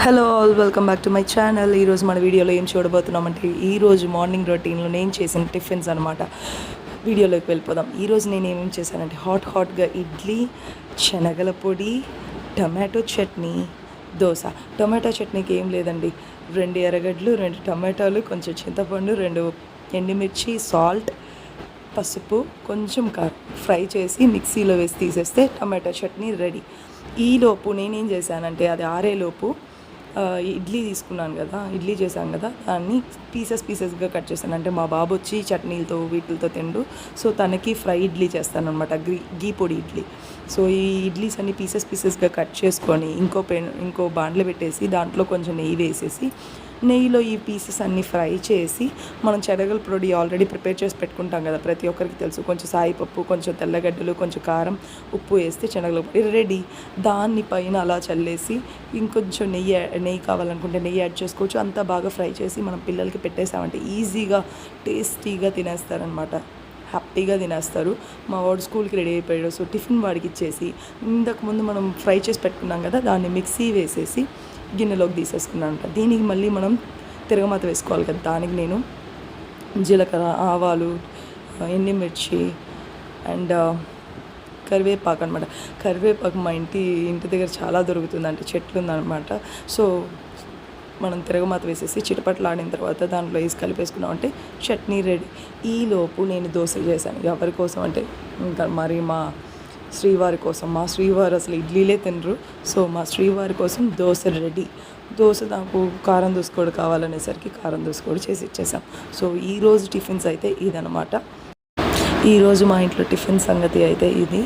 Hello all, welcome back to my channel. ఈరోజు మన వీడియోలో ఏం చూడబోతున్నామంటే ఈరోజు మార్నింగ్ రొటీన్లో నేను చేసిన టిఫిన్స్ అనమాట. వీడియోలోకి వెళ్ళిపోదాం. ఈరోజు నేను ఏమేమి చేశానంటే హాట్గా ఇడ్లీ, శనగల పొడి, టమాటో చట్నీ, దోశ. టమాటో చట్నీకి ఏం లేదండి, 2 ఎర్రగడ్డలు, 2 టమాటాలు, కొంచెం చింతపండు, 2 ఎండుమిర్చి, సాల్ట్, పసుపు, కొంచెం ఫ్రై చేసి మిక్సీలో వేసి తీసేస్తే టమాటో చట్నీ రెడీ. ఈలోపు నేనేం చేశానంటే అది ఆరేలోపు ఇడ్లీ తీసుకున్నాను కదా, ఇడ్లీ చేశాను కదా, దాన్ని పీసెస్గా కట్ చేశాను. అంటే మా బాబు వచ్చి చట్నీలతో వీటితో తిండు, సో తనకి ఫ్రై ఇడ్లీ చేస్తాను అనమాట, గీ పొడి ఇడ్లీ. సో ఈ ఇడ్లీస్ అన్ని పీసెస్గా కట్ చేసుకొని ఇంకో బాండ్లో పెట్టేసి దాంట్లో కొంచెం నెయ్యి వేసేసి, నెయ్యిలో ఈ పీసెస్ అన్నీ ఫ్రై చేసి, మనం శనగల పొడి ఆల్రెడీ ప్రిపేర్ చేసి పెట్టుకుంటాం కదా, ప్రతి ఒక్కరికి తెలుసు. కొంచెం సాయిపప్పు, కొంచెం తెల్లగడ్డలు, కొంచెం కారం, ఉప్పు వేస్తే శనగల పొడి రెడీ. దాన్ని పైన అలా చల్లేసి ఇంకొంచెం నెయ్యి కావాలనుకుంటే నెయ్యి యాడ్ చేసుకోవచ్చు. అంతా బాగా ఫ్రై చేసి మనం పిల్లలకి పెట్టేసామంటే ఈజీగా టేస్టీగా తినేస్తారనమాట, హ్యాపీగా తినేస్తారు. మా వాడు స్కూల్కి రెడీ అయిపోయాడు, సో టిఫిన్ వాడికి ఇచ్చేసి ఇంతకుముందు మనం ఫ్రై చేసి పెట్టుకున్నాం కదా, దాన్ని మిక్సీ వేసేసి గిన్నెలోకి తీసేసుకున్నాను. దీనికి మళ్ళీ మనం తిరగమాత వేసుకోవాలి కదా, దానికి నేను జీలకర్ర, ఆవాలు, ఎండుమిర్చి అండ్ కరివేపాకు అనమాట. కరివేపాకు మా ఇంటి దగ్గర చాలా దొరుకుతుంది, అంటే చెట్లు ఉందన్నమాట. సో మనం తిరగమాత వేసేసి చిటపట్లాడిన తర్వాత దాంట్లో వేసి కలిపేసుకున్నామంటే చట్నీ రెడీ. ఈలోపు నేను దోశ చేశాను. ఎవరి కోసం అంటే ఇంకా మరి మా శ్రీవారి కోసం. మా శ్రీవారు అసలు ఇడ్లీలే తినరు, సో మా శ్రీవారి కోసం దోశ రెడీ. దోశ నాకు కారం దోశ కూడా కావాలనేసరికి కారం దోశ కూడా చేసి ఇచ్చేసాం. సో ఈరోజు టిఫిన్స్ అయితే ఇదనమాట. ఈరోజు మా ఇంట్లో టిఫిన్ సంగతి అయితే ఇది.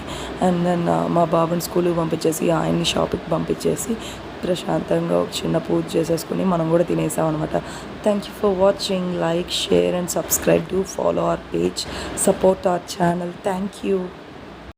అండ్ దెన్ మా బాబుని స్కూల్కి పంపించేసి ఆయన్ని షాప్కి పంపించేసి ప్రశాంతంగా ఒక చిన్న పూజ చేసేసుకుని మనం కూడా తినేసాం అనమాట. Thank you for watching. Like, share and subscribe. To follow our page, support our channel. Thank you.